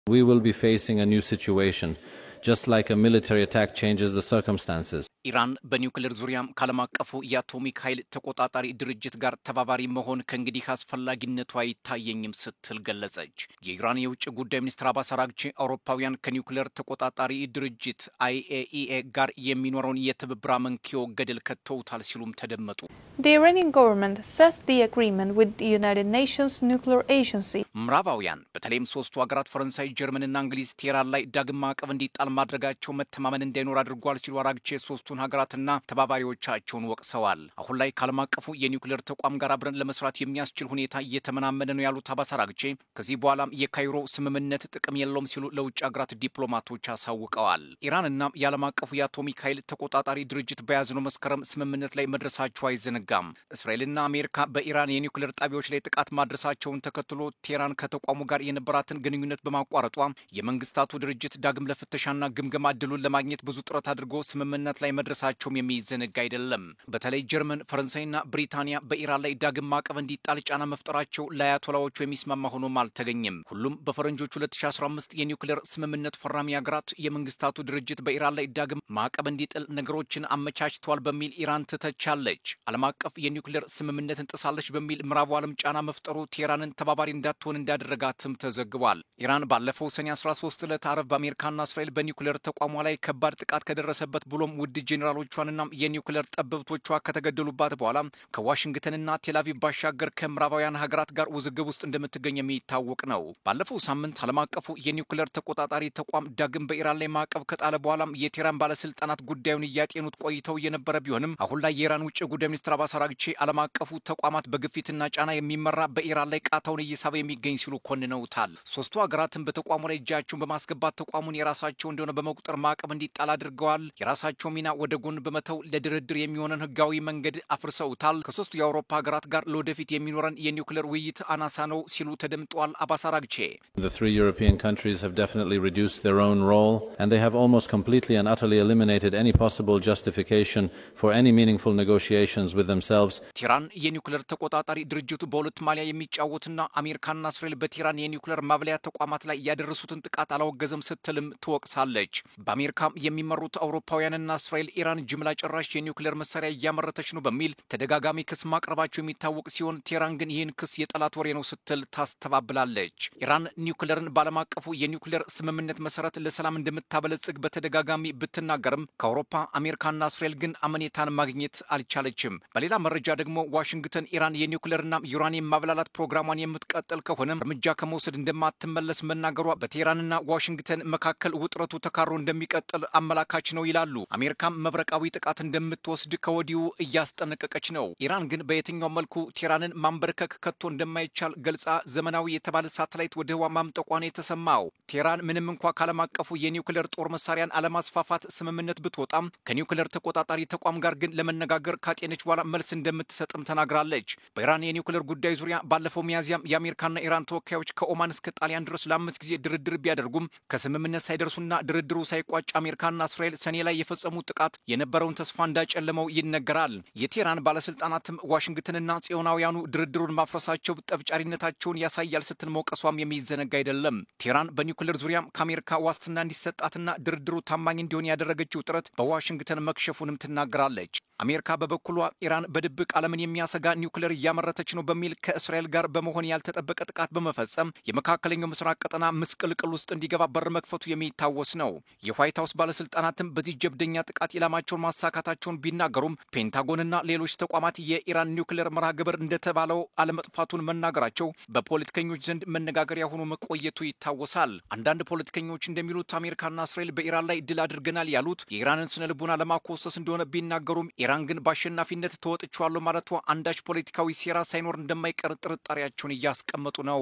We will be facing a new situation, just like a military attack changes the circumstances. ኢራን በኒውክሌር ዙሪያም ዓለም አቀፉ የአቶሚክ ኃይል ተቆጣጣሪ ድርጅት ጋር ተባባሪ መሆን ከእንግዲህ አስፈላጊነቱ አይታየኝም ስትል ገለጸች። የኢራን የውጭ ጉዳይ ሚኒስትር አባስ አራግቺ አውሮፓውያን ከኒውክሌር ተቆጣጣሪ ድርጅት IAEA ጋር የሚኖረውን የትብብር አመንኪዮ ገደል ከተውታል ሲሉም ተደመጡ። The Iranian government says the agreement with the United Nations Nuclear Agency. ምዕራባውያን በተለይም ሶስቱ ሀገራት ፈረንሳይ፣ ጀርመንና እንግሊዝ ቴህራን ላይ ዳግም ማዕቀብ እንዲጣል ማድረጋቸው መተማመን እንዳይኖር አድርጓል ሲሉ አራግቺ ሶስቱን ሀገራትና ተባባሪዎቻቸውን ወቅሰዋል። አሁን ላይ ዓለም አቀፉ የኒውክሌር ተቋም ጋር አብረን ለመስራት የሚያስችል ሁኔታ እየተመናመነ ነው ያሉት አባስ አራግቺ ከዚህ በኋላም የካይሮ ስምምነት ጥቅም የለውም ሲሉ ለውጭ ሀገራት ዲፕሎማቶች አሳውቀዋል። ኢራንና የዓለም አቀፉ የአቶሚክ ኃይል ተቆጣጣሪ ድርጅት በያዝነው መስከረም ስምምነት ላይ መድረሳቸው አይዘነጋም። እስራኤልና አሜሪካ በኢራን የኒውክሌር ጣቢያዎች ላይ ጥቃት ማድረሳቸውን ተከትሎ ቴህራን ከተቋሙ ጋር የነበራትን ግንኙነት በማቋረጧ የመንግስታቱ ድርጅት ዳግም ለፍተሻና ግምገማ እድሉን ለማግኘት ብዙ ጥረት አድርጎ ስምምነት ላይ መድረሳቸውም የሚዘነጋ አይደለም። በተለይ ጀርመን፣ ፈረንሳይና ብሪታንያ በኢራን ላይ ዳግም ማዕቀብ እንዲጣል ጫና መፍጠራቸው ለአያቶላዎቹ የሚስማማ ሆኖም አልተገኘም። ሁሉም በፈረንጆቹ 2015 የኒውክሌር ስምምነት ፈራሚ ሀገራት የመንግስታቱ ድርጅት በኢራን ላይ ዳግም ማዕቀብ እንዲጥል ነገሮችን አመቻችተዋል በሚል ኢራን ትተቻለች። ዓለም አቀፍ የኒውክሌር ስምምነትን ጥሳለች በሚል ምዕራቡ ዓለም ጫና መፍጠሩ ቴህራንን ተባባሪ እንዳትሆን እንዳደረጋትም ተዘግቧል። ኢራን ባለፈው ሰኔ 13 ዕለት አረብ በአሜሪካና እስራኤል በኒውክሌር ተቋሟ ላይ ከባድ ጥቃት ከደረሰበት ብሎም ውድ ጄኔራሎቿንና የኒውክሌር ጠበብቶቿ ከተገደሉባት በኋላ ከዋሽንግተንና ቴልአቪቭ ባሻገር ከምዕራባውያን ሀገራት ጋር ውዝግብ ውስጥ እንደምትገኝ የሚታወቅ ነው። ባለፈው ሳምንት ዓለም አቀፉ የኒውክሌር ተቆጣጣሪ ተቋም ዳግም በኢራን ላይ ማዕቀብ ከጣለ በኋላ የቴህራን ባለስልጣናት ጉዳዩን እያጤኑት ቆይተው የነበረ ቢሆንም አሁን ላይ የኢራን ውጭ ጉዳይ ሚኒስትር አባስ አራግቺ ዓለም አቀፉ ተቋማት በግፊትና ጫና የሚመራ በኢራን ላይ ቃታውን እየሳበ የሚገኝ ሲሉ ኮንነውታል። ሶስቱ ሀገራትን በተቋሙ ላይ እጃቸውን በማስገባት ተቋሙን የራሳቸው እንደሆነ በመቁጠር ማዕቀብ እንዲጣል አድርገዋል። የራሳቸው ሚና ወደ ጎን በመተው ለድርድር የሚሆነን ህጋዊ መንገድ አፍርሰውታል። ከሶስቱ የአውሮፓ ሀገራት ጋር ለወደፊት የሚኖረን የኒውክሌር ውይይት አናሳ ነው ሲሉ ተደምጠዋል። አባስ አራግቺ The three European countries have definitely reduced their own role, and they have almost completely and utterly eliminated any possible justification for any meaningful negotiations with themselves. ቴህራን የኒውክሌር ተቆጣጣሪ ድርጅቱ በሁለት ማሊያ የሚጫወትና አሜሪካና እስራኤል በቴህራን የኒውክሌር ማብለያ ተቋማት ላይ ያደረሱትን ጥቃት አላወገዘም ስትልም ትወቅሳለች። በአሜሪካ የሚመሩት አውሮፓውያንና እስራኤል ኢራን ጅምላ ጨራሽ የኒውክሌር መሳሪያ እያመረተች ነው በሚል ተደጋጋሚ ክስ ማቅረባቸው የሚታወቅ ሲሆን ቴህራን ግን ይህን ክስ የጠላት ወሬ ነው ስትል ታስተባብላለች። ኢራን ኒውክሌርን ባለም አቀፉ የኒውክሌር ስምምነት መሰረት ለሰላም እንደምታበለጽግ በተደጋጋሚ ብትናገርም ከአውሮፓ አሜሪካና እስራኤል ግን አመኔታን ማግኘት አልቻለችም። በሌላ መረጃ ደግሞ ዋሽንግተን ኢራን የኒውክሌርና ዩራኒየም ማብላላት ፕሮግራሟን የምትቀጥል ከሆነ እርምጃ ከመውሰድ እንደማትመለስ መናገሯ በቴህራንና ዋሽንግተን መካከል ውጥረቱ ተካሮ እንደሚቀጥል አመላካች ነው ይላሉ። አሜሪካም መብረቃዊ ጥቃት እንደምትወስድ ከወዲሁ እያስጠነቀቀች ነው። ኢራን ግን በየትኛው መልኩ ቴህራንን ማንበርከክ ከቶ እንደማይቻል ገልጻ ዘመናዊ የተባለ ሳተላይት ወደ ህዋ ማምጠቋን የተሰማው ቴህራን ምንም እንኳ ከዓለም አቀፉ የኒውክሌር ጦር መሳሪያን አለማስፋፋት ስምምነት ብትወጣም ከኒውክሌር ተቆጣጣሪ ተቋም ጋር ግን ለመነጋገር ካጤነች በኋላ መልስ እንደምትሰጥም ተናግራለች። በኢራን የኒውክሌር ጉዳይ ዙሪያ ባለፈው ሚያዝያም የአሜሪካና ኢራን ተወካዮች ከኦማን እስከ ጣሊያን ድረስ ለ5 ጊዜ ድርድር ቢያደርጉም ከስምምነት ሳይደርሱና ድርድሩ ሳይቋጭ አሜሪካና እስራኤል ሰኔ ላይ የፈጸሙት ጥቃት የነበረውን ተስፋ እንዳጨለመው ይነገራል። የቴህራን ባለስልጣናትም ዋሽንግተንና ጽዮናውያኑ ድርድሩን ማፍረሳቸው ጠብጫሪነታቸውን ያሳያል ስትል መውቀሷም የሚዘነጋ አይደለም። ቴህራን በኒውክሌር ዙሪያም ከአሜሪካ ዋስትና እንዲሰጣትና ድርድሩ ታማኝ እንዲሆን ያደረገችው ጥረት በዋሽንግተን መክሸፉንም ትናገራለች። አሜሪካ በበኩሏ ኢራን በድብቅ ዓለምን የሚያሰጋ ኒውክሌር እያመረተች ነው በሚል ከእስራኤል ጋር በመሆን ያልተጠበቀ ጥቃት በመፈጸም የመካከለኛው ምስራቅ ቀጠና ምስቅልቅል ውስጥ እንዲገባ በር መክፈቱ የሚታወስ ነው። የዋይት ሃውስ ባለስልጣናትም በዚህ ጀብደኛ ጥቃት ኢላማቸውን ማሳካታቸውን ቢናገሩም ፔንታጎንና ሌሎች ተቋማት የኢራን ኒውክሌር መርሃ ግብር እንደተባለው አለመጥፋቱን መናገራቸው በፖለቲከኞች ዘንድ መነጋገሪያ ሆኖ መቆየቱ ይታወሳል። አንዳንድ ፖለቲከኞች እንደሚሉት አሜሪካና እስራኤል በኢራን ላይ ድል አድርገናል ያሉት የኢራንን ስነ ልቦና ለማኮሰስ እንደሆነ ቢናገሩም ኢራን ግን በአሸናፊነት ተወጥቻለሁ ማለቷ አንዳች ፖለቲካዊ ሴራ ሳይኖር እንደማይቀር ጥርጣሬያቸውን እያስቀመጡ ነው።